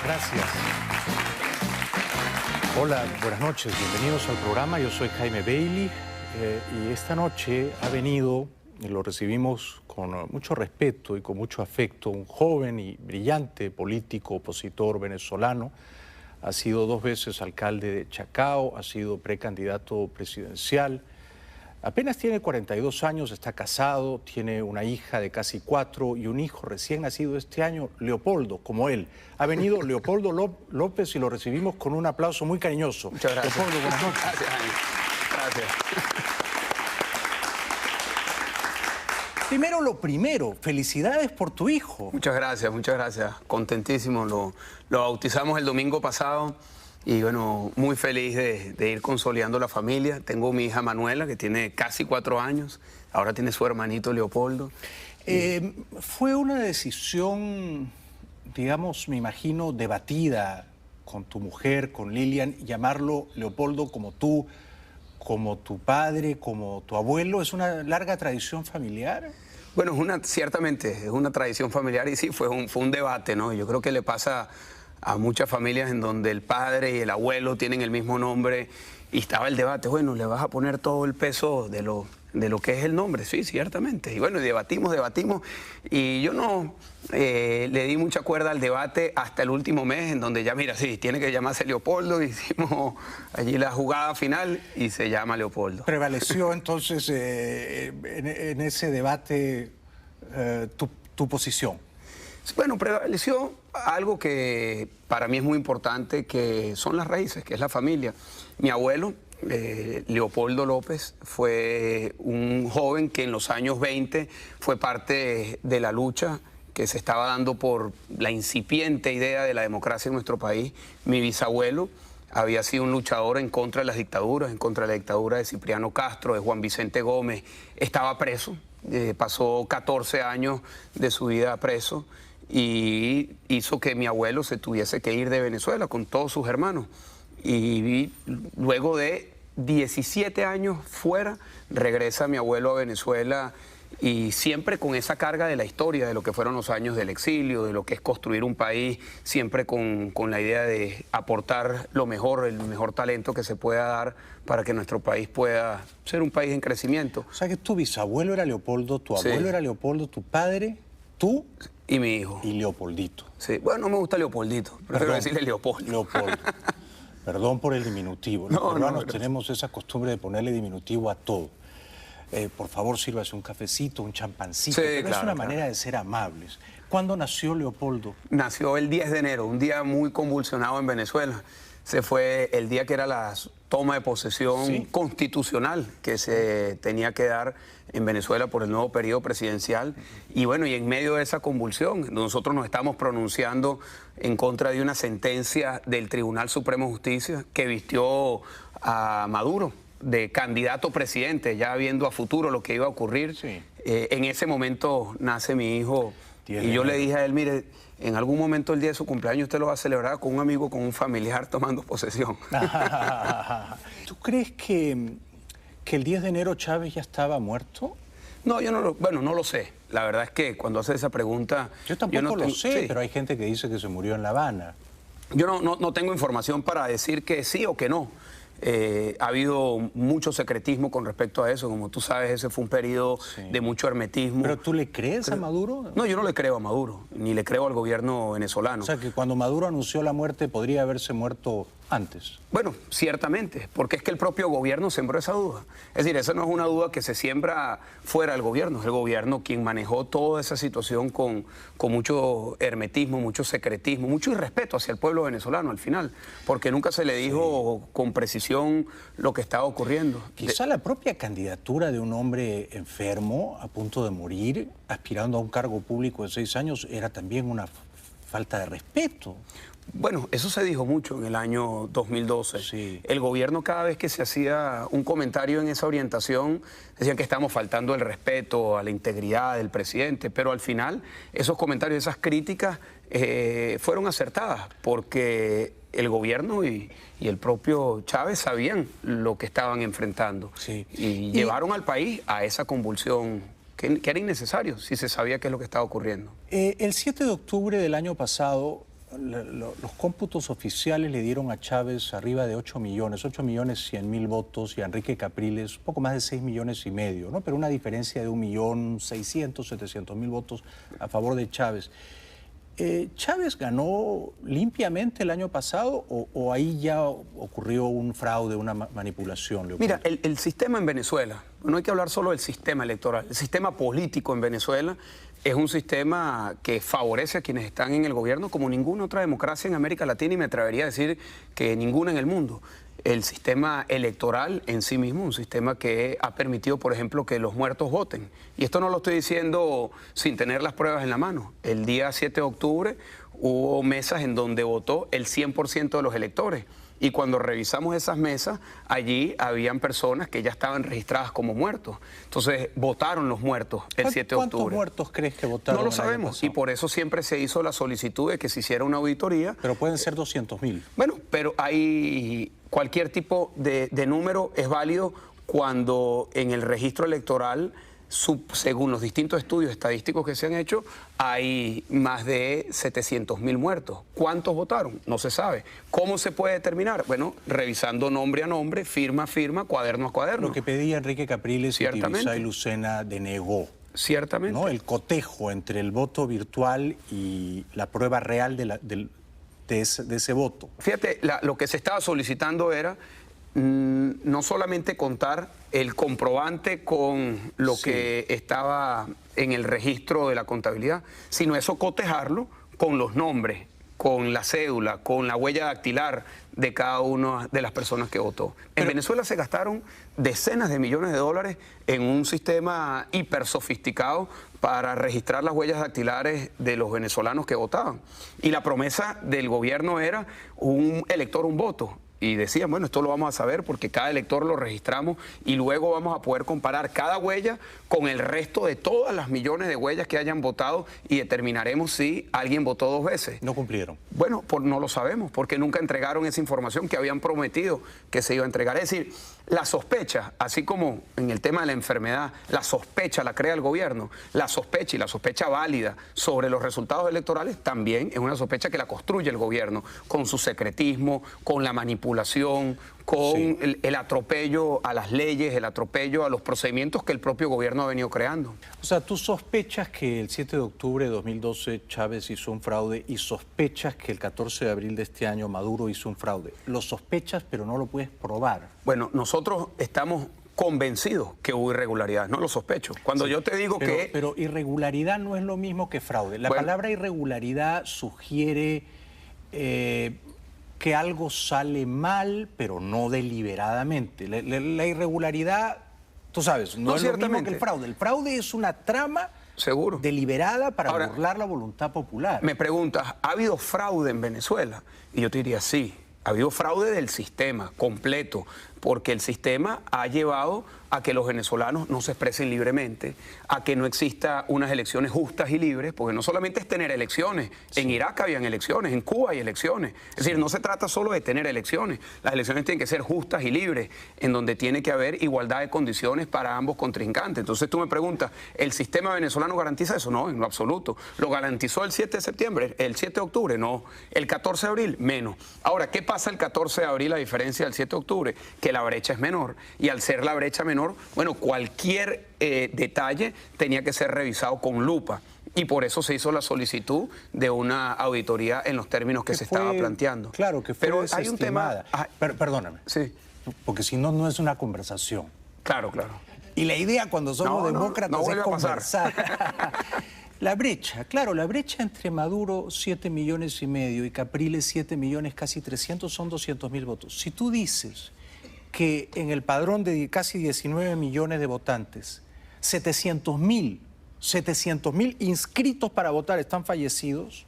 Gracias. Hola, buenas noches, bienvenidos al programa. Yo soy Jaime Bailey y esta noche ha venido, y lo recibimos con mucho respeto y con mucho afecto, un joven y brillante político opositor venezolano. Ha sido 2 veces alcalde de Chacao, ha sido precandidato presidencial. Apenas tiene 42 años, está casado, tiene una hija de casi 4 y un hijo recién nacido este año, Leopoldo, como él. Ha venido Leopoldo López y lo recibimos con un aplauso muy cariñoso. Muchas gracias. Leopoldo, buenas noches. Gracias, Jaime. Gracias. Primero lo primero, felicidades por tu hijo. Muchas gracias, muchas gracias. Contentísimo. Lo bautizamos el domingo pasado y bueno, muy feliz de ir consolidando la familia. Tengo mi hija Manuela, que tiene casi 4 años. Ahora tiene su hermanito Leopoldo. Fue una decisión, digamos, me imagino, debatida con tu mujer, con Lilian, llamarlo Leopoldo como tú, como tu padre, como tu abuelo. ¿Es una larga tradición familiar? Bueno, ciertamente es una tradición familiar y sí, fue un debate, ¿no? Yo creo que le pasa a muchas familias en donde el padre y el abuelo tienen el mismo nombre y estaba el debate, bueno, ¿le vas a poner todo el peso de lo que es el nombre? Sí, ciertamente. Y bueno, debatimos y yo no le di mucha cuerda al debate hasta el último mes, en donde ya, mira, sí, tiene que llamarse Leopoldo, hicimos allí la jugada final y se llama Leopoldo. ¿Prevaleció entonces en ese debate tu posición? Bueno, prevaleció algo que para mí es muy importante, que son las raíces, que es la familia. Mi abuelo, Leopoldo López, fue un joven que en los años 20 fue parte de la lucha que se estaba dando por la incipiente idea de la democracia en nuestro país. Mi bisabuelo había sido un luchador en contra de las dictaduras, en contra de la dictadura de Cipriano Castro, de Juan Vicente Gómez. Estaba preso, pasó 14 años de su vida preso y hizo que mi abuelo se tuviese que ir de Venezuela con todos sus hermanos. Y luego de 17 años fuera, regresa mi abuelo a Venezuela y siempre con esa carga de la historia, de lo que fueron los años del exilio, de lo que es construir un país, siempre con la idea de aportar lo mejor, el mejor talento que se pueda dar para que nuestro país pueda ser un país en crecimiento. O sea que tu bisabuelo era Leopoldo, tu abuelo era Leopoldo, tu padre, tú y mi hijo. Y Leopoldito. Sí, bueno, no me gusta Leopoldito, prefiero decirle Leopoldo. Leopoldo. Perdón por el diminutivo. Los peruanos tenemos esa costumbre de ponerle diminutivo a todo. Por favor, sírvase un cafecito, un champancito. Sí, pero claro, es una manera de ser amables. ¿Cuándo nació Leopoldo? Nació el 10 de enero, un día muy convulsionado en Venezuela. Se fue el día que era la toma de posesión constitucional que se tenía que dar en Venezuela por el nuevo periodo presidencial. Y bueno, y en medio de esa convulsión, nosotros nos estamos pronunciando en contra de una sentencia del Tribunal Supremo de Justicia que vistió a Maduro de candidato presidente, ya viendo a futuro lo que iba a ocurrir. En ese momento nace mi hijo y yo le dije a él, mire, en algún momento el día de su cumpleaños usted lo va a celebrar con un amigo, con un familiar tomando posesión. ¿Tú crees que el 10 de enero Chávez ya estaba muerto? No, yo no lo sé. La verdad es que cuando hace esa pregunta... Yo tampoco lo sé, pero hay gente que dice que se murió en La Habana. Yo no tengo información para decir que sí o que no. Ha habido mucho secretismo con respecto a eso. Como tú sabes, ese fue un periodo de mucho hermetismo. ¿Pero tú le crees a Maduro? No, yo no le creo a Maduro, ni le creo al gobierno venezolano. O sea, que cuando Maduro anunció la muerte, podría haberse muerto antes. Bueno, ciertamente, porque es que el propio gobierno sembró esa duda. Es decir, esa no es una duda que se siembra fuera del gobierno, es el gobierno quien manejó toda esa situación con mucho hermetismo, mucho secretismo, mucho irrespeto hacia el pueblo venezolano al final, porque nunca se le dijo con precisión lo que estaba ocurriendo. Quizá la propia candidatura de un hombre enfermo, a punto de morir, aspirando a un cargo público de 6 años, era también una falta de respeto. Bueno, eso se dijo mucho en el año 2012. Sí. El gobierno, cada vez que se hacía un comentario en esa orientación, decían que estamos faltando el respeto a la integridad del presidente, pero al final esos comentarios, esas críticas fueron acertadas, porque el gobierno y el propio Chávez sabían lo que estaban enfrentando. Sí. Y llevaron al país a esa convulsión que era innecesario si se sabía qué es lo que estaba ocurriendo. El 7 de octubre del año pasado los cómputos oficiales le dieron a Chávez arriba de 8.100.000 votos y a Enrique Capriles un poco más de 6,5 millones, ¿no? Pero una diferencia de 1.600.000, 700.000 votos a favor de Chávez. ¿Chávez ganó limpiamente el año pasado o ahí ya ocurrió un fraude, una manipulación, Leopoldo? Mira, el sistema en Venezuela, no hay que hablar solo del sistema electoral, el sistema político en Venezuela es un sistema que favorece a quienes están en el gobierno como ninguna otra democracia en América Latina y me atrevería a decir que ninguna en el mundo. El sistema electoral en sí mismo, un sistema que ha permitido, por ejemplo, que los muertos voten. Y esto no lo estoy diciendo sin tener las pruebas en la mano. El día 7 de octubre hubo mesas en donde votó el 100% de los electores. Y cuando revisamos esas mesas, allí habían personas que ya estaban registradas como muertos. Entonces, votaron los muertos el 7 de octubre. ¿Cuántos muertos crees que votaron? No lo sabemos y por eso siempre se hizo la solicitud de que se hiciera una auditoría. Pero pueden ser 200.000. Bueno, pero hay cualquier tipo de número es válido cuando en el registro electoral, según los distintos estudios estadísticos que se han hecho, hay más de 700.000 muertos. ¿Cuántos votaron? No se sabe. ¿Cómo se puede determinar? Bueno, revisando nombre a nombre, firma a firma, cuaderno a cuaderno. Lo que pedía Enrique Capriles y Tibisay Lucena denegó. Ciertamente. ¿No? El cotejo entre el voto virtual y la prueba real de ese voto. Fíjate, lo que se estaba solicitando era no solamente contar el comprobante con lo que estaba en el registro de la contabilidad, sino eso cotejarlo con los nombres, con la cédula, con la huella dactilar de cada una de las personas que votó. En Venezuela se gastaron decenas de millones de dólares en un sistema hiper sofisticado para registrar las huellas dactilares de los venezolanos que votaban. Y la promesa del gobierno era un elector, un voto. Y decían, bueno, esto lo vamos a saber porque cada elector lo registramos y luego vamos a poder comparar cada huella con el resto de todas las millones de huellas que hayan votado y determinaremos si alguien votó 2 veces. No cumplieron. Bueno, no lo sabemos porque nunca entregaron esa información que habían prometido que se iba a entregar. Es decir, la sospecha, así como en el tema de la enfermedad, la sospecha la crea el gobierno, la sospecha y la sospecha válida sobre los resultados electorales también es una sospecha que la construye el gobierno con su secretismo, con la manipulación, con el atropello a las leyes, el atropello a los procedimientos que el propio gobierno ha venido creando. O sea, tú sospechas que el 7 de octubre de 2012 Chávez hizo un fraude y sospechas que el 14 de abril de este año Maduro hizo un fraude. Lo sospechas, pero no lo puedes probar. Bueno, nosotros estamos convencidos que hubo irregularidad, no lo sospecho. Cuando yo te digo que... Pero irregularidad no es lo mismo que fraude. La palabra irregularidad sugiere que algo sale mal, pero no deliberadamente. La irregularidad, tú sabes, no es lo mismo que el fraude. El fraude es una trama deliberada para burlar la voluntad popular. Me preguntas, ¿ha habido fraude en Venezuela? Y yo te diría sí. Ha habido fraude del sistema completo, porque el sistema ha llevado a que los venezolanos no se expresen libremente, a que no exista unas elecciones justas y libres, porque no solamente es tener elecciones, en Irak habían elecciones, en Cuba hay elecciones, es decir, no se trata solo de tener elecciones, las elecciones tienen que ser justas y libres, en donde tiene que haber igualdad de condiciones para ambos contrincantes. Entonces tú me preguntas, ¿el sistema venezolano garantiza eso? No, en lo absoluto. ¿Lo garantizó el 7 de septiembre? ¿El 7 de octubre? No. ¿El 14 de abril? Menos. Ahora, ¿qué pasa el 14 de abril a diferencia del 7 de octubre? Que la brecha es menor, y al ser la brecha menor, bueno, cualquier detalle tenía que ser revisado con lupa y por eso se hizo la solicitud de una auditoría en los términos que se estaba planteando. Claro, que fue pero desestimada. hay un tema... Perdóname. Sí. Porque si no, no es una conversación. Claro, claro. Y la idea cuando somos demócratas es conversar. La brecha, claro, la brecha entre Maduro 7,5 millones y Capriles 7 millones, casi 300, son 200.000 votos. Si tú dices que en el padrón de casi 19 millones de votantes, 700.000 inscritos para votar están fallecidos,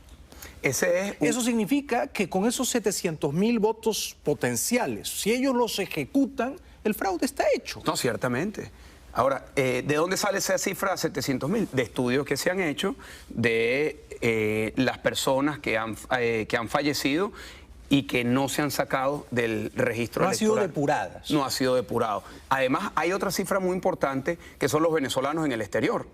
eso significa que con esos 700.000 votos potenciales, si ellos los ejecutan, el fraude está hecho. No, ciertamente. Ahora, ¿de dónde sale esa cifra de 700.000? De estudios que se han hecho de las personas que han fallecido y que no se han sacado del registro electoral. No han sido depuradas. No ha sido depurado. Además, hay otra cifra muy importante que son los venezolanos en el exterior.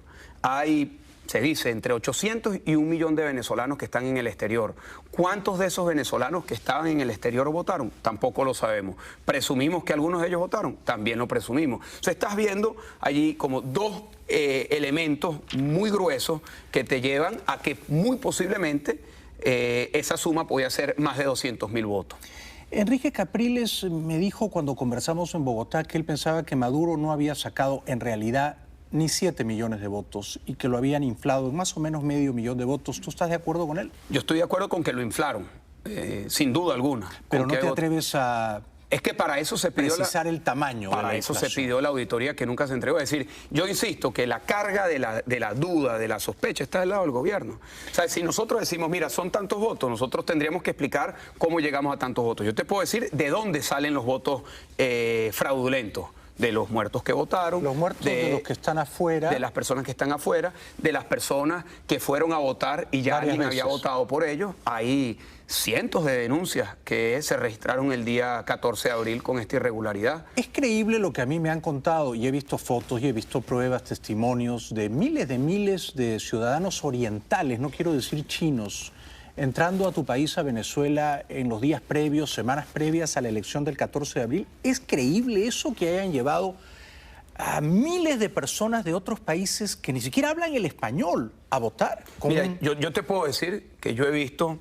Hay se dice, entre 800 y 1 millón de venezolanos que están en el exterior. ¿Cuántos de esos venezolanos que estaban en el exterior votaron? Tampoco lo sabemos. ¿Presumimos que algunos de ellos votaron? También lo presumimos. O sea, estás viendo allí como dos elementos muy gruesos que te llevan a que muy posiblemente esa suma podía ser más de 200.000 votos. Enrique Capriles me dijo cuando conversamos en Bogotá que él pensaba que Maduro no había sacado en realidad ni 7 millones de votos y que lo habían inflado en más o menos medio millón de votos. ¿Tú estás de acuerdo con él? Yo estoy de acuerdo con que lo inflaron, sin duda alguna. Pero no te atreves a... Es que para eso se pidió precisar el tamaño para de la eso inflación. se pidió la auditoría que nunca se entregó. Es decir, yo insisto que la carga de la duda, de la sospecha, está del lado del gobierno. O sea, si nosotros decimos, mira, son tantos votos, nosotros tendríamos que explicar cómo llegamos a tantos votos. Yo te puedo decir de dónde salen los votos fraudulentos. De los muertos que votaron. Los muertos de los que están afuera. De las personas que están afuera, de las personas que fueron a votar y ya alguien había votado por ellos. Hay cientos de denuncias que se registraron el día 14 de abril con esta irregularidad. Es creíble lo que a mí me han contado, y he visto fotos, y he visto pruebas, testimonios de miles de ciudadanos orientales, no quiero decir chinos, entrando a tu país, a Venezuela, en los días previos, semanas previas a la elección del 14 de abril. ¿Es creíble eso que hayan llevado a miles de personas de otros países que ni siquiera hablan el español a votar? Mira, yo te puedo decir que yo he visto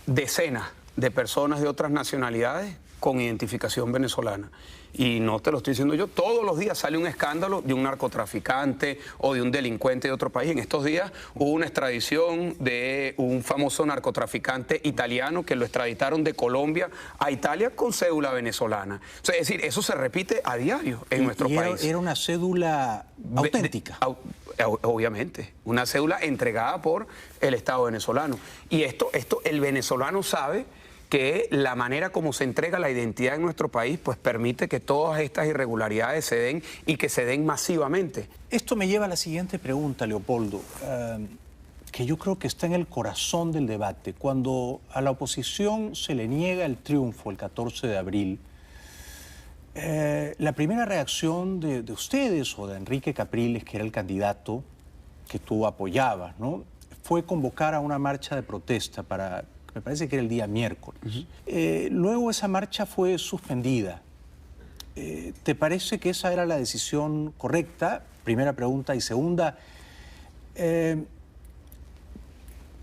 decenas de personas de otras nacionalidades con identificación venezolana. Y no te lo estoy diciendo yo, todos los días sale un escándalo de un narcotraficante o de un delincuente de otro país. En estos días hubo una extradición de un famoso narcotraficante italiano que lo extraditaron de Colombia a Italia con cédula venezolana. O sea, es decir, eso se repite a diario en nuestro país. ¿Era una cédula auténtica? Obviamente, una cédula entregada por el Estado venezolano. Y esto el venezolano sabe que la manera como se entrega la identidad en nuestro país pues permite que todas estas irregularidades se den y que se den masivamente. Esto me lleva a la siguiente pregunta, Leopoldo, que yo creo que está en el corazón del debate. Cuando a la oposición se le niega el triunfo el 14 de abril, la primera reacción de ustedes o de Enrique Capriles, que era el candidato que tú apoyabas, ¿no?, fue convocar a una marcha de protesta para... Me parece que era el día miércoles. Luego esa marcha fue suspendida. ¿Te parece que esa era la decisión correcta? Primera pregunta. Y segunda,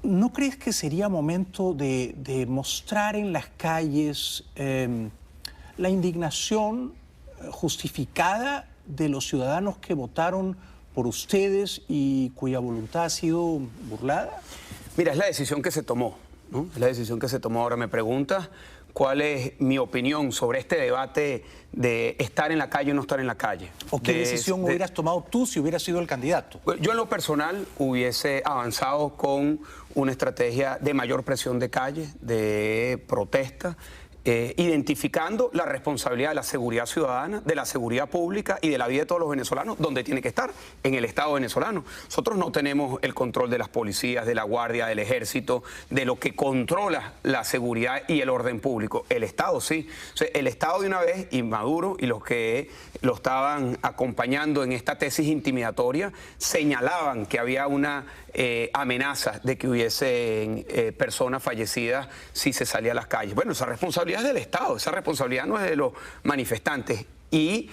¿no crees que sería momento de mostrar en las calles la indignación justificada de los ciudadanos que votaron por ustedes y cuya voluntad ha sido burlada? Mira, es la decisión que se tomó, ¿no? Es la decisión que se tomó. Ahora me preguntas cuál es mi opinión sobre este debate de estar en la calle o no estar en la calle. ¿O qué decisión hubieras tomado tú si hubieras sido el candidato? Yo en lo personal hubiese avanzado con una estrategia de mayor presión de calle, de protesta, identificando la responsabilidad de la seguridad ciudadana, de la seguridad pública y de la vida de todos los venezolanos, donde tiene que estar, en el Estado venezolano. Nosotros no tenemos el control de las policías, de la guardia, del ejército, de lo que controla la seguridad y el orden público. El Estado sí. O sea, el Estado de una vez, y Maduro y los que lo estaban acompañando en esta tesis intimidatoria, señalaban que había una amenaza de que hubiesen personas fallecidas si se salía a las calles. Bueno, esa responsabilidad es del Estado, esa responsabilidad no es de los manifestantes. Y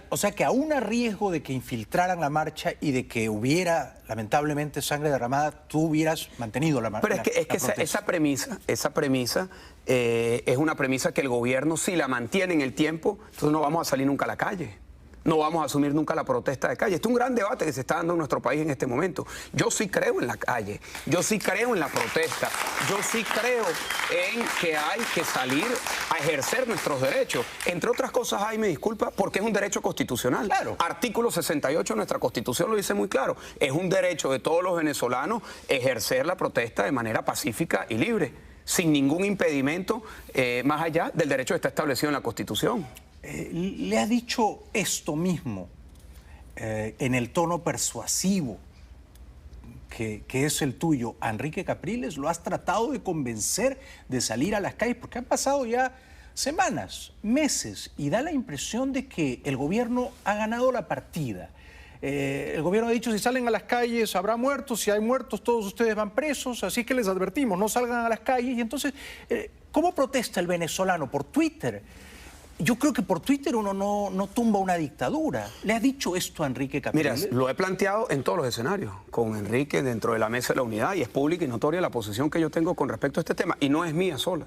o sea que aún a riesgo de que infiltraran la marcha y de que hubiera lamentablemente sangre derramada, tú hubieras mantenido la marcha. Pero es que esa premisa es una premisa que el gobierno, si la mantiene en el tiempo, entonces no vamos a salir nunca a la calle. No vamos a asumir nunca la protesta de calle. Este es un gran debate que se está dando en nuestro país en este momento. Yo sí creo en la calle, yo sí creo en la protesta, yo sí creo en que hay que salir a ejercer nuestros derechos. Entre otras cosas, me disculpa, porque es un derecho constitucional. Claro. Artículo 68 de nuestra Constitución lo dice muy claro. Es un derecho de todos los venezolanos ejercer la protesta de manera pacífica y libre, sin ningún impedimento más allá del derecho que está establecido en la Constitución. Le ha dicho esto mismo en el tono persuasivo que es el tuyo a Enrique Capriles. ¿Lo has tratado de convencer de salir a las calles? Porque han pasado ya semanas, meses, y da la impresión de que el gobierno ha ganado la partida. El gobierno ha dicho, si salen a las calles habrá muertos, si hay muertos todos ustedes van presos, así que les advertimos, no salgan a las calles. Y entonces, ¿cómo protesta el venezolano? Por Twitter. Yo creo que por Twitter uno no tumba una dictadura. ¿Le ha dicho esto a Enrique Capriles? Mira, lo he planteado en todos los escenarios, con Enrique dentro de la mesa de la unidad, y es pública y notoria la posición que yo tengo con respecto a este tema, y no es mía sola,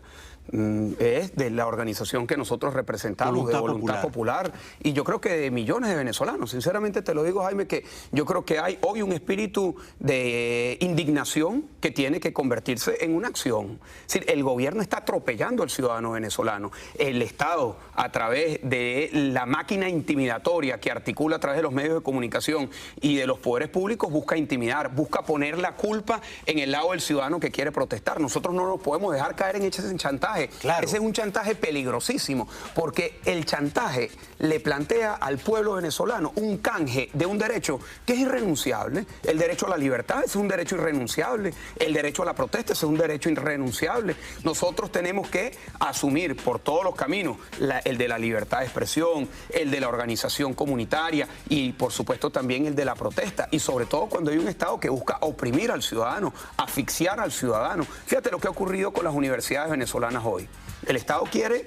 es de la organización que nosotros representamos, de Voluntad Popular, y yo creo que de millones de venezolanos. Sinceramente te lo digo, Jaime, que yo creo que hay hoy un espíritu de indignación que tiene que convertirse en una acción. Es decir, el gobierno está atropellando al ciudadano venezolano, el Estado, a través de la máquina intimidatoria que articula a través de los medios de comunicación y de los poderes públicos, busca intimidar, busca poner la culpa en el lado del ciudadano que quiere protestar.Nosotros no nos podemos dejar caer en ese chantaje. Claro. Ese es un chantaje peligrosísimo, porque el chantaje le plantea al pueblo venezolano un canje de un derecho que es irrenunciable. El derecho a la libertad es un derecho irrenunciable, el derecho a la protesta es un derecho irrenunciable. Nosotros tenemos que asumir por todos los caminos el de la libertad de expresión, el de la organización comunitaria y por supuesto también el de la protesta, y sobre todo cuando hay un Estado que busca oprimir al ciudadano, asfixiar al ciudadano. Fíjate lo que ha ocurrido con las universidades venezolanas hoy. El Estado quiere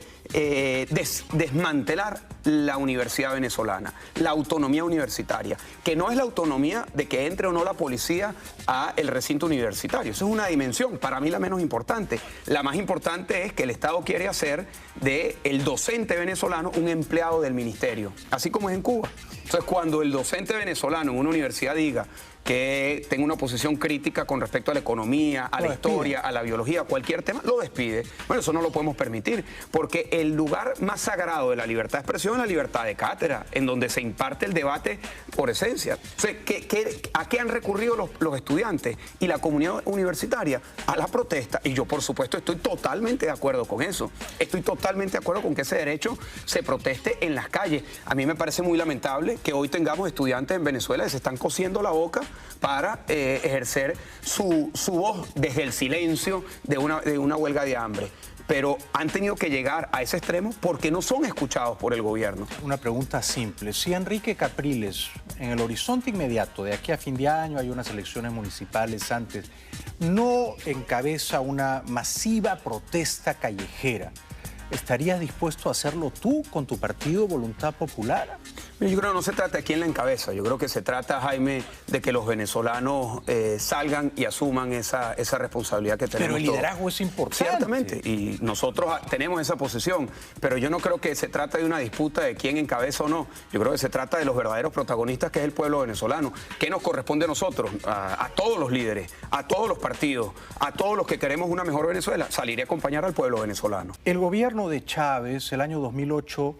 desmantelar la universidad venezolana, la autonomía universitaria, que no es la autonomía de que entre o no la policía a el recinto universitario. Eso es una dimensión, para mí la menos importante. La más importante es que el Estado quiere hacer del docente venezolano un empleado del ministerio, así como es en Cuba. Entonces, cuando el docente venezolano en una universidad diga que tenga una posición crítica con respecto a la economía, a la historia, a la biología, cualquier tema, lo despide. Bueno, eso no lo podemos permitir, porque el lugar más sagrado de la libertad de expresión es la libertad de cátedra, en donde se imparte el debate por esencia. O sea, ¿a qué han recurrido los estudiantes y la comunidad universitaria? A la protesta. Y yo, por supuesto, estoy totalmente de acuerdo con eso. Estoy totalmente de acuerdo con que ese derecho se proteste en las calles. A mí me parece muy lamentable que hoy tengamos estudiantes en Venezuela que se están cosiendo la boca para ejercer su voz desde el silencio de una huelga de hambre. Pero han tenido que llegar a ese extremo porque no son escuchados por el gobierno. Una pregunta simple. Si Enrique Capriles, en el horizonte inmediato, de aquí a fin de año, hay unas elecciones municipales antes, no encabeza una masiva protesta callejera, ¿estarías dispuesto a hacerlo tú con tu partido Voluntad Popular? Yo creo que no se trata de quién la encabeza. Yo creo que se trata, Jaime, de que los venezolanos salgan y asuman esa responsabilidad que tenemos. Pero el liderazgo es importante. Ciertamente, y nosotros tenemos esa posición, pero yo no creo que se trata de una disputa de quién encabeza o no. Yo creo que se trata de los verdaderos protagonistas, que es el pueblo venezolano. ¿Qué nos corresponde a nosotros? A todos los líderes, a todos los partidos, a todos los que queremos una mejor Venezuela, salir a acompañar al pueblo venezolano. El gobierno de Chávez, el año 2008,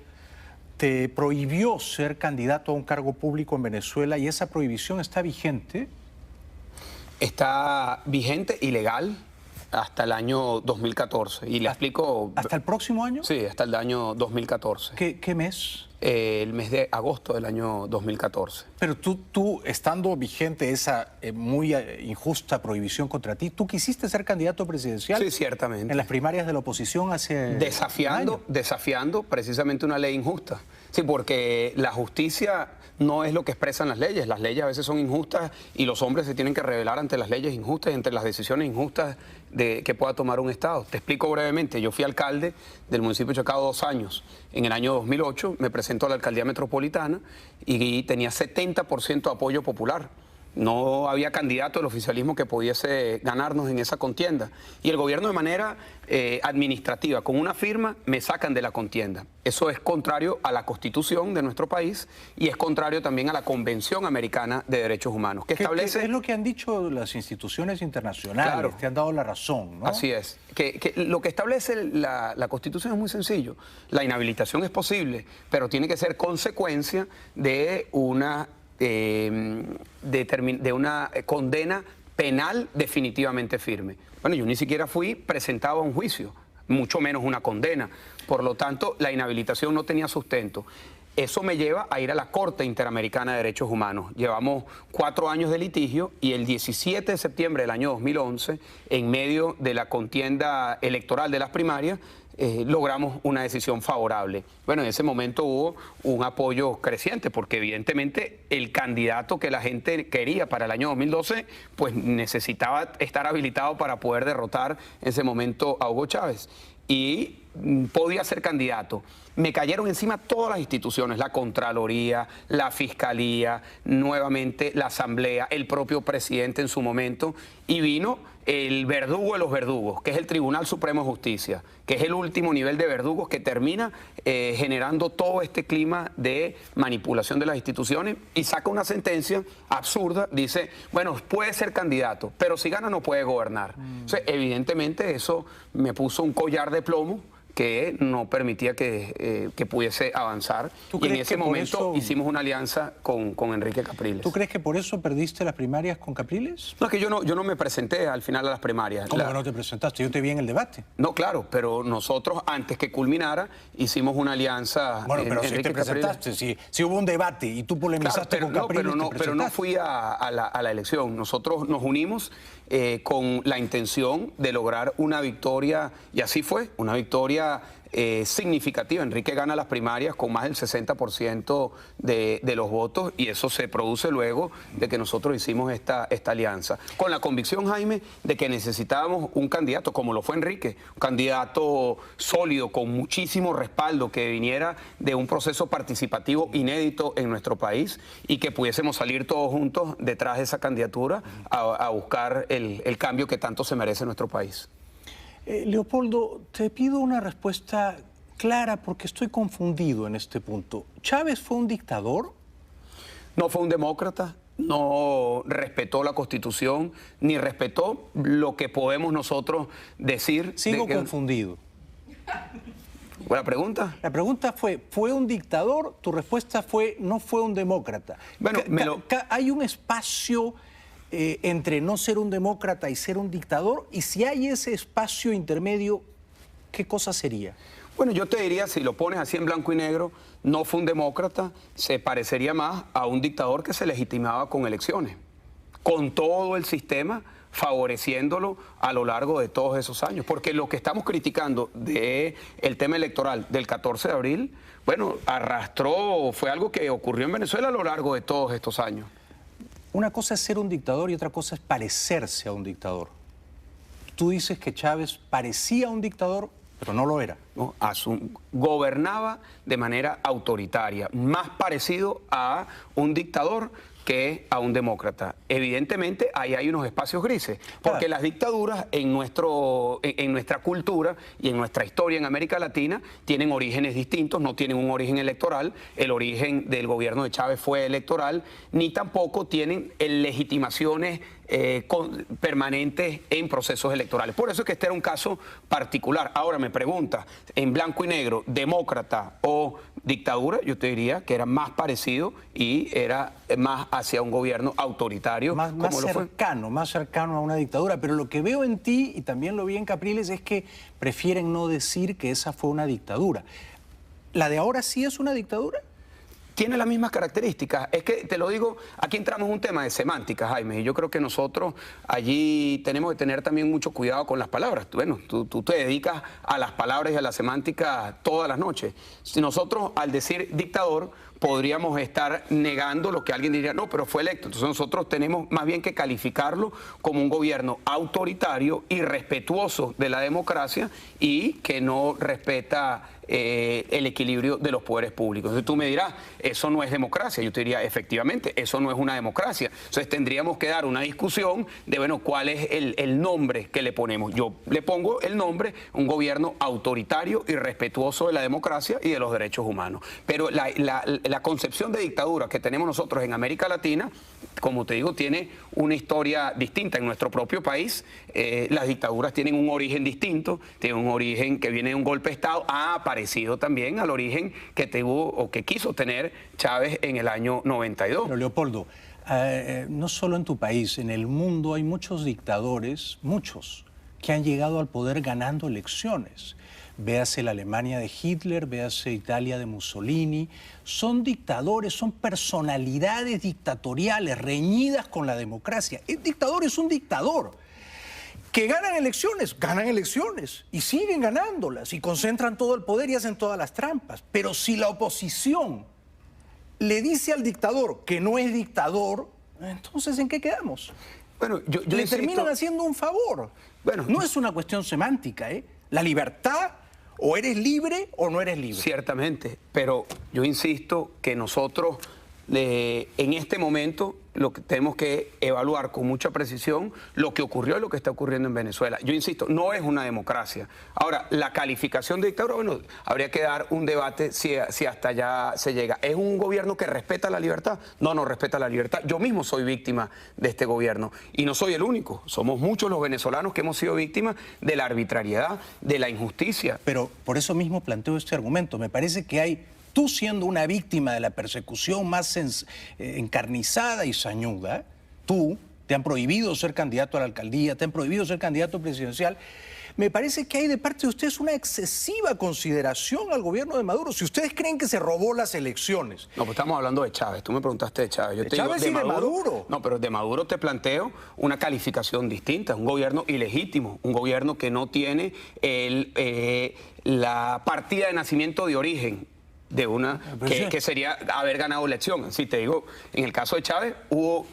te prohibió ser candidato a un cargo público en Venezuela, y esa prohibición está vigente. Está vigente y legal hasta el año 2014. Y le explico... ¿Hasta el próximo año? Sí, hasta el año 2014. ¿Qué mes? El mes de agosto del año 2014. Pero tú estando vigente esa muy injusta prohibición contra ti, ¿tú quisiste ser candidato presidencial? Sí, ciertamente. En las primarias de la oposición hace desafiando precisamente una ley injusta. Sí, porque la justicia no es lo que expresan las leyes. Las leyes a veces son injustas y los hombres se tienen que rebelar ante las leyes injustas y ante las decisiones injustas que pueda tomar un Estado. Te explico brevemente. Yo fui alcalde del municipio de Chacao 2 años. En el año 2008 me presento a la alcaldía metropolitana y tenía 70% de apoyo popular. No había candidato del oficialismo que pudiese ganarnos en esa contienda. Y el gobierno, de manera administrativa, con una firma, me sacan de la contienda. Eso es contrario a la Constitución de nuestro país y es contrario también a la Convención Americana de Derechos Humanos, que establece... Es lo que han dicho las instituciones internacionales, claro, te han dado la razón, ¿no? Así es. Que lo que establece la Constitución es muy sencillo. La inhabilitación es posible, pero tiene que ser consecuencia de una condena penal definitivamente firme. Bueno, yo ni siquiera fui presentado a un juicio, mucho menos una condena. Por lo tanto, la inhabilitación no tenía sustento. Eso me lleva a ir a la Corte Interamericana de Derechos Humanos. Llevamos 4 años de litigio y el 17 de septiembre del año 2011, en medio de la contienda electoral de las primarias, logramos una decisión favorable. Bueno, en ese momento hubo un apoyo creciente porque evidentemente el candidato que la gente quería para el año 2012 pues necesitaba estar habilitado para poder derrotar en ese momento a Hugo Chávez y podía ser candidato. Me cayeron encima todas las instituciones, la Contraloría, la Fiscalía, nuevamente la Asamblea, el propio presidente en su momento, y vino el verdugo de los verdugos, que es el Tribunal Supremo de Justicia, que es el último nivel de verdugos que termina generando todo este clima de manipulación de las instituciones y saca una sentencia absurda, dice, bueno, puede ser candidato, pero si gana no puede gobernar. Entonces, evidentemente eso me puso un collar de plomo que no permitía que pudiese avanzar. Y en ese momento hicimos una alianza con Enrique Capriles. ¿Tú crees que por eso perdiste las primarias con Capriles? No, es que yo no me presenté al final a las primarias. ¿Cómo que no te presentaste? Yo te vi en el debate. No, claro, pero nosotros, antes que culminara, hicimos una alianza. Bueno, pero si te presentaste, si hubo un debate y tú polemizaste con Capriles, pero no fui a la elección. Nosotros nos unimos con la intención de lograr una victoria, y así fue, una victoria significativa. Enrique gana las primarias con más del 60% de los votos y eso se produce luego de que nosotros hicimos esta alianza. Con la convicción, Jaime, de que necesitábamos un candidato, como lo fue Enrique, un candidato sólido, con muchísimo respaldo, que viniera de un proceso participativo inédito en nuestro país y que pudiésemos salir todos juntos detrás de esa candidatura a buscar el cambio que tanto se merece nuestro país. Leopoldo, te pido una respuesta clara porque estoy confundido en este punto. ¿Chávez fue un dictador? No fue un demócrata, no respetó la Constitución, ni respetó lo que podemos nosotros decir. Sigo confundido. ¿Buena pregunta? La pregunta ¿fue un dictador? Tu respuesta fue, no fue un demócrata. Bueno, ¿hay un espacio entre no ser un demócrata y ser un dictador? Y si hay ese espacio intermedio, ¿qué cosa sería? Bueno, yo te diría, si lo pones así en blanco y negro, no fue un demócrata, se parecería más a un dictador que se legitimaba con elecciones, con todo el sistema favoreciéndolo a lo largo de todos esos años. Porque lo que estamos criticando del tema electoral del 14 de abril, bueno, fue algo que ocurrió en Venezuela a lo largo de todos estos años. Una cosa es ser un dictador y otra cosa es parecerse a un dictador. Tú dices que Chávez parecía un dictador, pero no lo era. ¿No? Gobernaba de manera autoritaria, más parecido a un dictador que a un demócrata. Evidentemente, ahí hay unos espacios grises, porque las dictaduras en nuestra cultura y en nuestra historia en América Latina tienen orígenes distintos, no tienen un origen electoral, el origen del gobierno de Chávez fue electoral, ni tampoco tienen legitimaciones permanentes en procesos electorales. Por eso es que este era un caso particular. Ahora me preguntas, en blanco y negro, demócrata o dictadura, yo te diría que era más parecido y era más hacia un gobierno autoritario. Más cercano a una dictadura. Pero lo que veo en ti, y también lo vi en Capriles, es que prefieren no decir que esa fue una dictadura. ¿La de ahora sí es una dictadura? Tiene las mismas características. Es que, te lo digo, aquí entramos en un tema de semántica, Jaime, y yo creo que nosotros allí tenemos que tener también mucho cuidado con las palabras. Bueno, tú te dedicas a las palabras y a la semántica todas las noches. Si nosotros, al decir dictador, podríamos estar negando lo que alguien diría, no, pero fue electo. Entonces nosotros tenemos más bien que calificarlo como un gobierno autoritario, irrespetuoso de la democracia y que no respeta el equilibrio de los poderes públicos. Entonces tú me dirás, eso no es democracia. Yo te diría, efectivamente, eso no es una democracia. Entonces tendríamos que dar una discusión de, bueno, cuál es el nombre que le ponemos. Yo le pongo el nombre, un gobierno autoritario, irrespetuoso de la democracia y de los derechos humanos. Pero la concepción de dictadura que tenemos nosotros en América Latina, como te digo, tiene una historia distinta en nuestro propio país. Las dictaduras tienen un origen distinto, tienen un origen que viene de un golpe de Estado, parecido también al origen que tuvo o que quiso tener Chávez en el año 92. Pero Leopoldo, no solo en tu país, en el mundo hay muchos dictadores, muchos, que han llegado al poder ganando elecciones. Véase la Alemania de Hitler, véase Italia de Mussolini. Son dictadores, son personalidades dictatoriales reñidas con la democracia. El dictador es un dictador. Que ganan elecciones y siguen ganándolas y concentran todo el poder y hacen todas las trampas. Pero si la oposición le dice al dictador que no es dictador, entonces ¿en qué quedamos? Bueno, yo le insisto, terminan haciendo un favor. Bueno, no es una cuestión semántica, ¿eh? La libertad, o eres libre o no eres libre. Ciertamente, pero yo insisto que nosotros en este momento lo que tenemos que evaluar con mucha precisión lo que ocurrió y lo que está ocurriendo en Venezuela. Yo insisto, no es una democracia. Ahora, la calificación de dictadura, bueno, habría que dar un debate si hasta allá se llega. ¿Es un gobierno que respeta la libertad? No, no respeta la libertad. Yo mismo soy víctima de este gobierno y no soy el único. Somos muchos los venezolanos que hemos sido víctimas de la arbitrariedad, de la injusticia. Pero por eso mismo planteo este argumento. Me parece que hay... Tú siendo una víctima de la persecución más encarnizada y sañuda, te han prohibido ser candidato a la alcaldía, te han prohibido ser candidato presidencial. Me parece que hay de parte de ustedes una excesiva consideración al gobierno de Maduro. Si ustedes creen que se robó las elecciones. No, pues estamos hablando de Chávez. Tú me preguntaste de Chávez. Yo de te Chávez digo, y de Maduro. No, pero de Maduro te planteo una calificación distinta. Un gobierno ilegítimo, un gobierno que no tiene la partida de nacimiento de origen de una que sería haber ganado elección. Sí, te digo, en el caso de Chávez hubo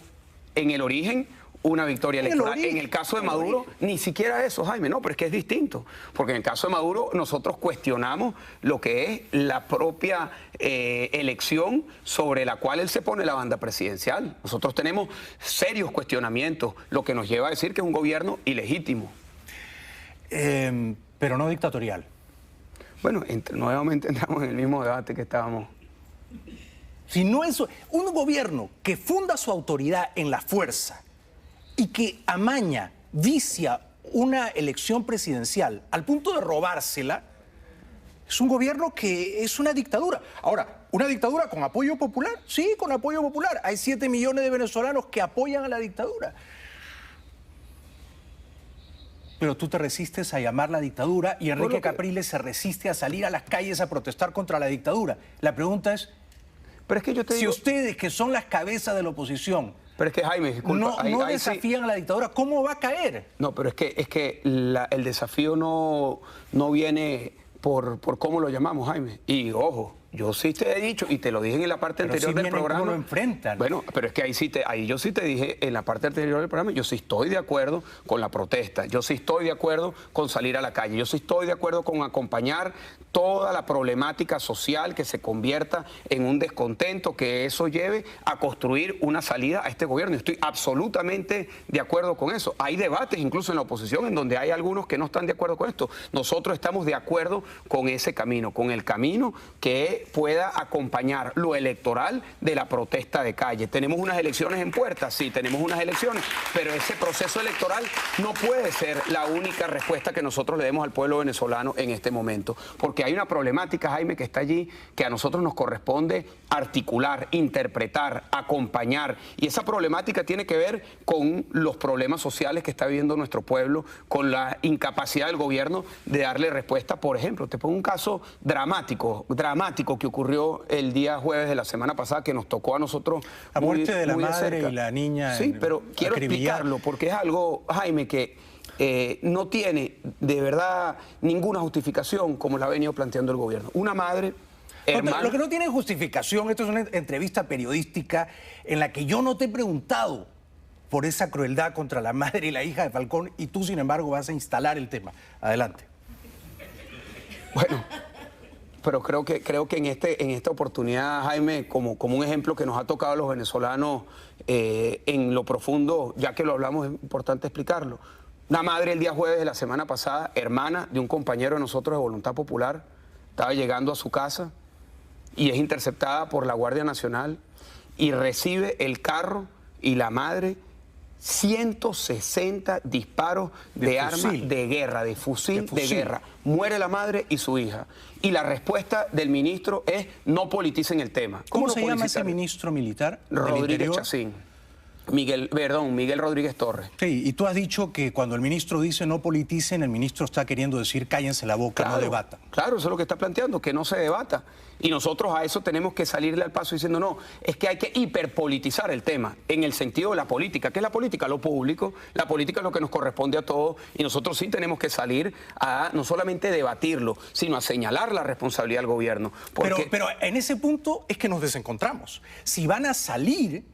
en el origen una victoria electoral. En el caso de Maduro, ni siquiera eso, Jaime, no, pero es que es distinto. Porque en el caso de Maduro nosotros cuestionamos lo que es la propia elección sobre la cual él se pone la banda presidencial. Nosotros tenemos serios cuestionamientos, lo que nos lleva a decir que es un gobierno ilegítimo. Pero no dictatorial. Bueno, nuevamente entramos en el mismo debate que estábamos. Si no es un gobierno que funda su autoridad en la fuerza y que amaña, vicia una elección presidencial al punto de robársela, es un gobierno que es una dictadura. Ahora, ¿una dictadura con apoyo popular? Sí, con apoyo popular. Hay 7 millones de venezolanos que apoyan a la dictadura. Pero tú te resistes a llamarla dictadura y Enrique Capriles se resiste a salir a las calles a protestar contra la dictadura. La pregunta es, pero es que yo te digo, si ustedes, que son las cabezas de la oposición, pero es que, Jaime, disculpa, no desafían a la dictadura, ¿cómo va a caer? No, pero es que el desafío no viene por cómo lo llamamos, Jaime. Y ojo, yo sí te he dicho, y te lo dije en la parte anterior del programa. ¿Cómo lo enfrentan? Bueno, pero es que ahí yo sí te dije en la parte anterior del programa, yo sí estoy de acuerdo con la protesta, yo sí estoy de acuerdo con salir a la calle, yo sí estoy de acuerdo con acompañar toda la problemática social que se convierta en un descontento, que eso lleve a construir una salida a este gobierno. Estoy absolutamente de acuerdo con eso. Hay debates incluso en la oposición en donde hay algunos que no están de acuerdo con esto. Nosotros estamos de acuerdo con ese camino, con el camino que pueda acompañar lo electoral de la protesta de calle. Tenemos unas elecciones en puerta, sí, tenemos unas elecciones, pero ese proceso electoral no puede ser la única respuesta que nosotros le demos al pueblo venezolano en este momento, porque hay una problemática, Jaime, que está allí, que a nosotros nos corresponde articular, interpretar, acompañar, y esa problemática tiene que ver con los problemas sociales que está viviendo nuestro pueblo, con la incapacidad del gobierno de darle respuesta. Por ejemplo, te pongo un caso dramático que ocurrió el día jueves de la semana pasada, que nos tocó a nosotros. La muerte de la madre cerca. Y la niña. Sí, pero quiero explicarlo, porque es algo, Jaime, que no tiene de verdad ninguna justificación como la ha venido planteando el gobierno. Una madre, hermana... Lo que no tiene justificación, esto es una entrevista periodística en la que yo no te he preguntado por esa crueldad contra la madre y la hija de Falcón, y tú, sin embargo, vas a instalar el tema. Adelante. Bueno, pero creo que en esta oportunidad, Jaime, como un ejemplo que nos ha tocado a los venezolanos en lo profundo, ya que lo hablamos, es importante explicarlo. Una madre el día jueves de la semana pasada, hermana de un compañero de nosotros de Voluntad Popular, estaba llegando a su casa y es interceptada por la Guardia Nacional y recibe el carro y la madre 160 disparos de arma de guerra, de fusil de guerra. Muere la madre y su hija. Y la respuesta del ministro es: no politicen el tema. ¿Cómo se llama ese ministro militar? Rodríguez Chacín. Miguel Rodríguez Torres. Sí, y tú has dicho que cuando el ministro dice no politicen, el ministro está queriendo decir cállense la boca, Claro, no debatan. Claro, eso es lo que está planteando, que no se debata. Y nosotros a eso tenemos que salirle al paso diciendo, no, es que hay que hiperpolitizar el tema, en el sentido de la política. ¿Qué es la política? Lo público. La política es lo que nos corresponde a todos y nosotros sí tenemos que salir a no solamente debatirlo, sino a señalar la responsabilidad del gobierno. Pero en ese punto es que nos desencontramos. Si van a salir,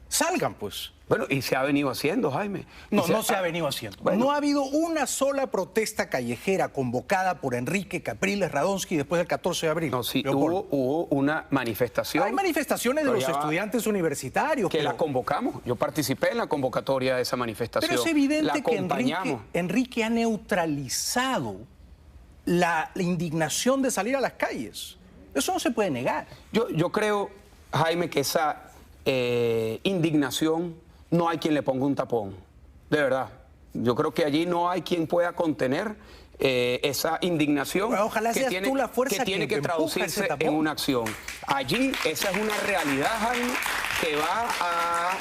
salgan pues. Bueno, y se ha venido haciendo, Jaime. No se ha venido haciendo. Bueno. No ha habido una sola protesta callejera convocada por Enrique Capriles Radonsky después del 14 de abril. No, sí, hubo una manifestación. Hay manifestaciones de los estudiantes universitarios. Que la convocamos. Yo participé en la convocatoria de esa manifestación. Pero es evidente que Enrique ha neutralizado la indignación de salir a las calles. Eso no se puede negar. Yo creo, Jaime, que esa indignación no hay quien le ponga un tapón, de verdad. Yo creo que allí no hay quien pueda contener esa indignación. Bueno, ojalá seas tú la fuerza que tiene que traducirse en una acción. Allí esa es una realidad, Jaime, que va a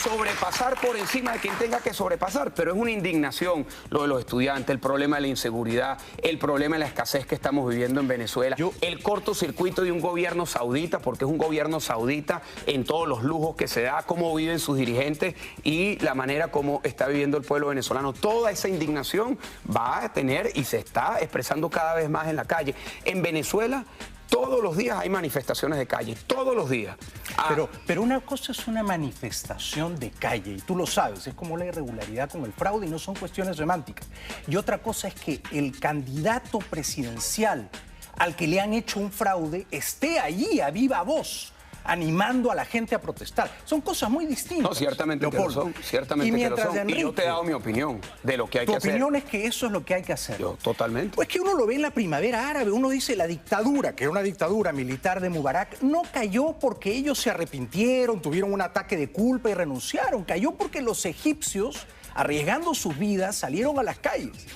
sobrepasar por encima de quien tenga que sobrepasar, pero es una indignación lo de los estudiantes, el problema de la inseguridad, el problema de la escasez que estamos viviendo en Venezuela, el cortocircuito de un gobierno saudita, porque es un gobierno saudita en todos los lujos que se da, cómo viven sus dirigentes y la manera como está viviendo el pueblo venezolano. Toda esa indignación va a tener y se está expresando cada vez más en la calle. En Venezuela todos los días hay manifestaciones de calle, todos los días. Pero una cosa es una manifestación de calle, y tú lo sabes, es como la irregularidad con el fraude y no son cuestiones semánticas. Y otra cosa es que el candidato presidencial al que le han hecho un fraude esté allí a viva voz, animando a la gente a protestar. Son cosas muy distintas. No, ciertamente que lo son. Ciertamente que lo son. Enrique, y yo te he dado mi opinión de lo que hay que hacer. Tu opinión es que eso es lo que hay que hacer. Yo, totalmente. Pues que uno lo ve en la primavera árabe, uno dice la dictadura, que era una dictadura militar de Mubarak, no cayó porque ellos se arrepintieron, tuvieron un ataque de culpa y renunciaron. Cayó porque los egipcios, arriesgando sus vidas, salieron a las calles.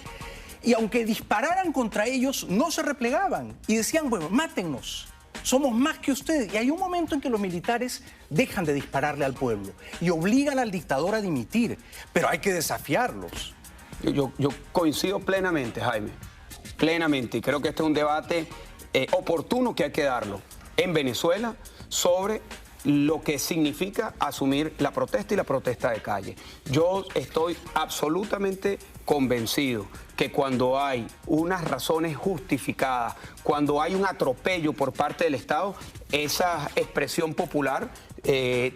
Y aunque dispararan contra ellos, no se replegaban. Y decían, bueno, mátennos. Somos más que ustedes. Y hay un momento en que los militares dejan de dispararle al pueblo y obligan al dictador a dimitir. Pero hay que desafiarlos. Yo coincido plenamente, Jaime. Plenamente. Y creo que este es un debate oportuno que hay que darlo en Venezuela sobre lo que significa asumir la protesta y la protesta de calle. Yo estoy absolutamente convencido que cuando hay unas razones justificadas, cuando hay un atropello por parte del Estado, esa expresión popular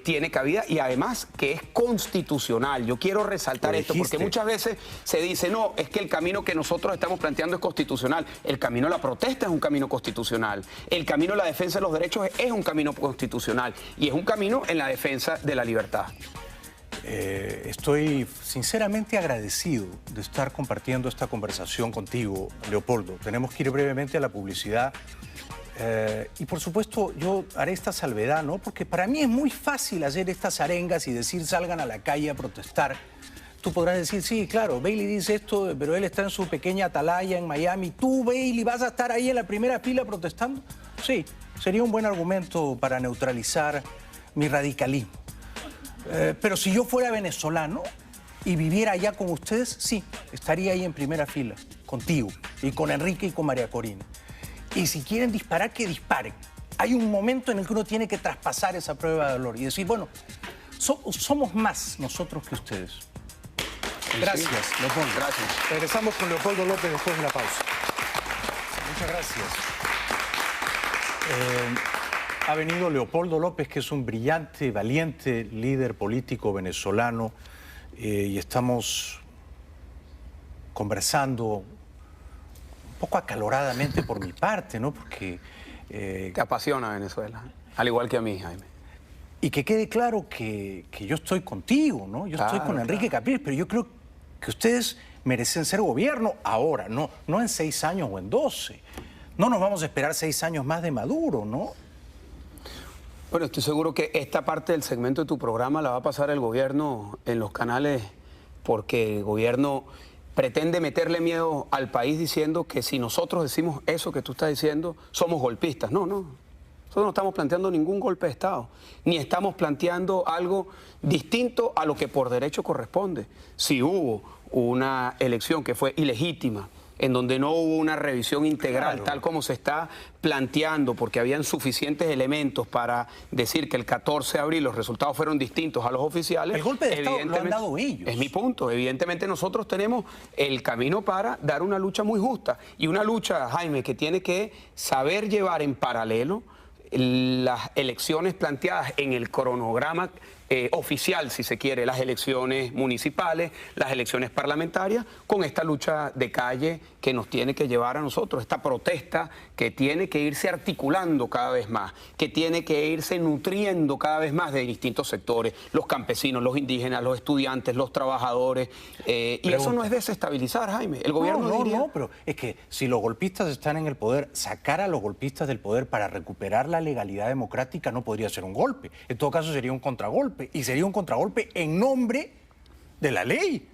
tiene cabida y además que es constitucional. Yo quiero resaltar esto porque muchas veces se dice, no, es que el camino que nosotros estamos planteando es constitucional. El camino de la protesta es un camino constitucional. El camino de la defensa de los derechos es un camino constitucional y es un camino en la defensa de la libertad. Estoy sinceramente agradecido de estar compartiendo esta conversación contigo, Leopoldo. Tenemos que ir brevemente a la publicidad. Y por supuesto yo haré esta salvedad, ¿no? Porque para mí es muy fácil hacer estas arengas y decir salgan a la calle a protestar. Tú podrás decir, sí, claro, Bailey dice esto, pero él está en su pequeña atalaya en Miami. ¿Tú, Bailey, vas a estar ahí en la primera fila protestando? Sí, sería un buen argumento para neutralizar mi radicalismo. Pero si yo fuera venezolano y viviera allá con ustedes, sí, estaría ahí en primera fila, contigo, y con Enrique y con María Corina. Y si quieren disparar, que disparen. Hay un momento en el que uno tiene que traspasar esa prueba de dolor y decir, bueno, somos más nosotros que ustedes. Gracias, Leopoldo. Gracias. Regresamos con Leopoldo López después de la pausa. Muchas gracias. Ha venido Leopoldo López, que es un brillante, valiente líder político venezolano, y estamos conversando un poco acaloradamente por mi parte, ¿no? Porque... Te apasiona Venezuela, al igual que a mí, Jaime. Y que quede claro que yo estoy contigo, ¿no? Yo estoy con Enrique Capriles, pero yo creo que ustedes merecen ser gobierno ahora, no en 6 años o en 12. No nos vamos a esperar 6 años más de Maduro, ¿no? Bueno, estoy seguro que esta parte del segmento de tu programa la va a pasar el gobierno en los canales porque el gobierno pretende meterle miedo al país diciendo que si nosotros decimos eso que tú estás diciendo, somos golpistas. No, no. Nosotros no estamos planteando ningún golpe de Estado, ni estamos planteando algo distinto a lo que por derecho corresponde. Si hubo una elección que fue ilegítima, en donde no hubo una revisión integral, claro, tal como se está planteando, porque habían suficientes elementos para decir que el 14 de abril los resultados fueron distintos a los oficiales. El golpe de Estado lo han dado ellos. Es mi punto. Evidentemente nosotros tenemos el camino para dar una lucha muy justa. Y una lucha, Jaime, que tiene que saber llevar en paralelo las elecciones planteadas en el cronograma oficial, si se quiere, las elecciones municipales, las elecciones parlamentarias, con esta lucha de calle que nos tiene que llevar a nosotros, esta protesta que tiene que irse articulando cada vez más, que tiene que irse nutriendo cada vez más de distintos sectores, los campesinos, los indígenas, los estudiantes, los trabajadores, y eso no es desestabilizar, Jaime. El gobierno No, pero es que si los golpistas están en el poder, sacar a los golpistas del poder para recuperar la legalidad democrática no podría ser un golpe. En todo caso sería un contragolpe. Y sería un contragolpe en nombre de la ley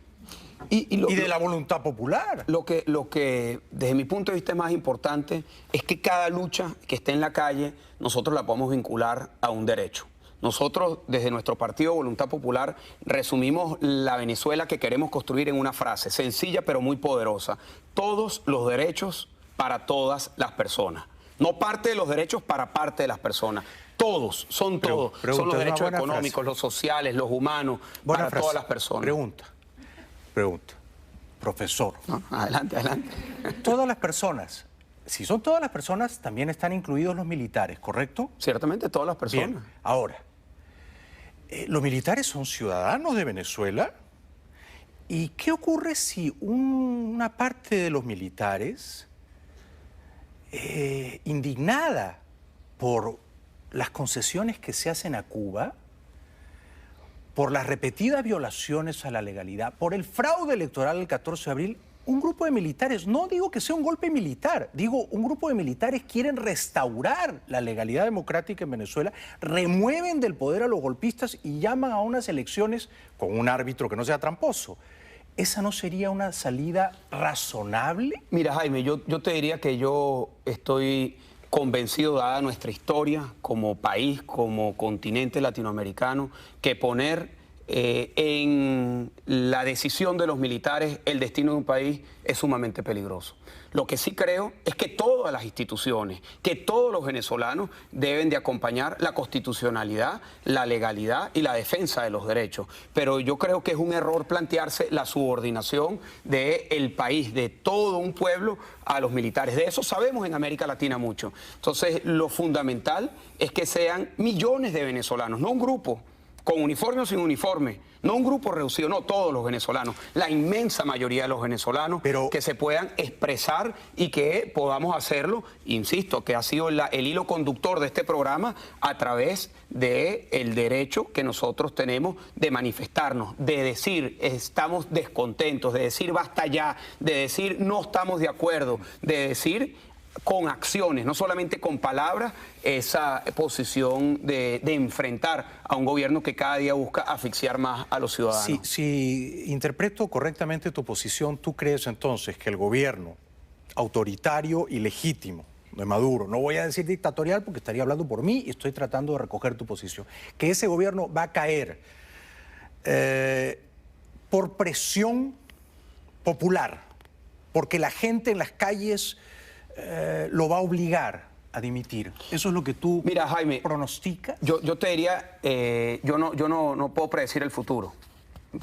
y de la voluntad popular. Lo que desde mi punto de vista es más importante es que cada lucha que esté en la calle nosotros la podemos vincular a un derecho. Nosotros desde nuestro partido Voluntad Popular resumimos la Venezuela que queremos construir en una frase sencilla pero muy poderosa: todos los derechos para todas las personas. No parte de los derechos para parte de las personas. Todos, son todos. Son los derechos económicos, los sociales, los humanos, para todas las personas. Pregunta. Profesor. No, adelante. Todas las personas, si son todas las personas, también están incluidos los militares, ¿correcto? Ciertamente todas las personas. Bien. Ahora, ¿los militares son ciudadanos de Venezuela? ¿Y qué ocurre si una parte de los militares, indignada por las concesiones que se hacen a Cuba, por las repetidas violaciones a la legalidad, por el fraude electoral del 14 de abril, un grupo de militares, no digo que sea un golpe militar, digo un grupo de militares quieren restaurar la legalidad democrática en Venezuela, remueven del poder a los golpistas y llaman a unas elecciones con un árbitro que no sea tramposo? ¿Esa no sería una salida razonable? Mira, Jaime, yo te diría que yo estoy convencido, dada nuestra historia como país, como continente latinoamericano, que poner en la decisión de los militares el destino de un país es sumamente peligroso. Lo que sí creo es que todas las instituciones, que todos los venezolanos deben de acompañar la constitucionalidad, la legalidad y la defensa de los derechos. Pero yo creo que es un error plantearse la subordinación del país, de todo un pueblo, a los militares. De eso sabemos en América Latina mucho. Entonces, lo fundamental es que sean millones de venezolanos, no un grupo, con uniforme o sin uniforme, no un grupo reducido, no todos los venezolanos, la inmensa mayoría de los venezolanos, que se puedan expresar y que podamos hacerlo, insisto, que ha sido el hilo conductor de este programa a través del derecho que nosotros tenemos de manifestarnos, de decir estamos descontentos, de decir basta ya, de decir no estamos de acuerdo, de decir con acciones, no solamente con palabras, esa posición de enfrentar a un gobierno que cada día busca asfixiar más a los ciudadanos. Si interpreto correctamente tu posición, ¿tú crees entonces que el gobierno autoritario y legítimo de Maduro, no voy a decir dictatorial porque estaría hablando por mí y estoy tratando de recoger tu posición, que ese gobierno va a caer por presión popular, porque la gente en las calles lo va a obligar a dimitir? ¿Eso es lo que tú pronosticas? Yo te diría, yo no puedo predecir el futuro,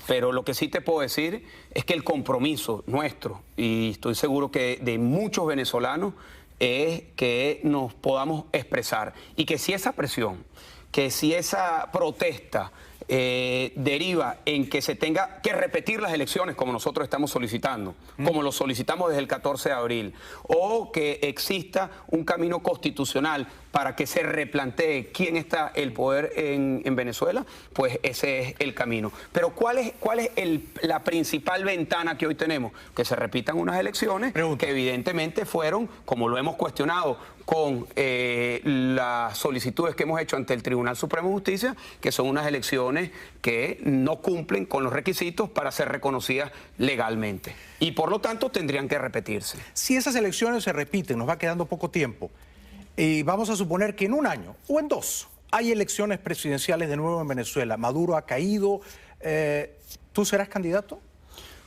pero lo que sí te puedo decir es que el compromiso nuestro, y estoy seguro que de muchos venezolanos, es que nos podamos expresar y que si esa presión, que si esa protesta deriva en que se tenga que repetir las elecciones como nosotros estamos solicitando, como lo solicitamos desde el 14 de abril, o que exista un camino constitucional para que se replantee quién está el poder en Venezuela, pues ese es el camino. Pero ¿cuál es la principal ventana que hoy tenemos? Que se repitan unas elecciones que evidentemente fueron, como lo hemos cuestionado con las solicitudes que hemos hecho ante el Tribunal Supremo de Justicia, que son unas elecciones que no cumplen con los requisitos para ser reconocidas legalmente. Y por lo tanto tendrían que repetirse. Si esas elecciones se repiten, nos va quedando poco tiempo, Y vamos a suponer que en un año o en dos hay elecciones presidenciales de nuevo en Venezuela. Maduro ha caído. ¿Tú serás candidato?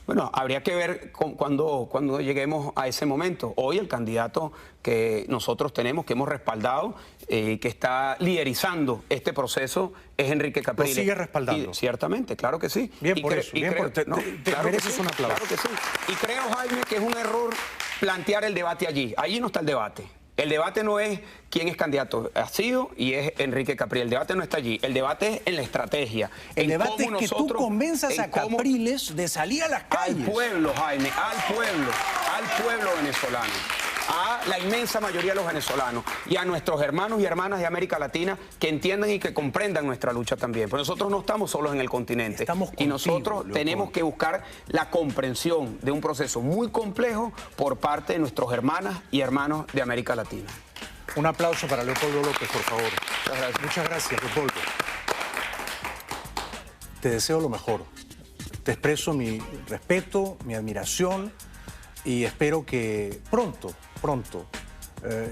Bueno, habría que ver cuando lleguemos a ese momento. Hoy el candidato que nosotros tenemos, que hemos respaldado, que está liderizando este proceso, es Enrique Capriles. ¿Lo sigue respaldando? Y, ciertamente, claro que sí. Bien por eso. Bien creo, te claro mereces sí, un aplauso. Claro que sí. Y creo, Jaime, que es un error plantear el debate allí. Allí no está el debate. El debate no es quién es candidato, ha sido y es Enrique Capriles. El debate no está allí. El debate es en la estrategia. El debate es que tú convenzas a Capriles de salir a las calles. Al pueblo, Jaime, al pueblo venezolano, a la inmensa mayoría de los venezolanos y a nuestros hermanos y hermanas de América Latina que entiendan y que comprendan nuestra lucha también. Porque nosotros no estamos solos en el continente. Estamos contigo, y nosotros Leopoldo. tenemos que buscar la comprensión de un proceso muy complejo por parte de nuestros hermanas y hermanos de América Latina. Un aplauso para Leopoldo López, por favor. Muchas gracias. Muchas gracias, Leopoldo. Te deseo lo mejor. Te expreso mi respeto, mi admiración y espero que pronto,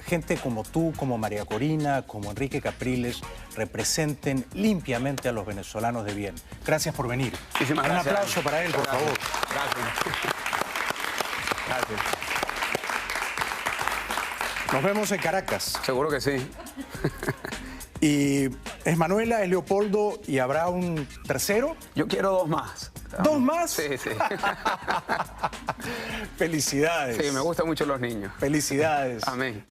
gente como tú, como María Corina, como Enrique Capriles, representen limpiamente a los venezolanos de bien. Gracias por venir. Muchísimas gracias. Un aplauso para él, por favor. Gracias. Gracias. Nos vemos en Caracas. Seguro que sí. Y es Manuela, es Leopoldo y habrá un tercero. Yo quiero dos más. ¿Dos más? Sí, sí. Felicidades. Sí, me gustan mucho los niños. Felicidades. Amén.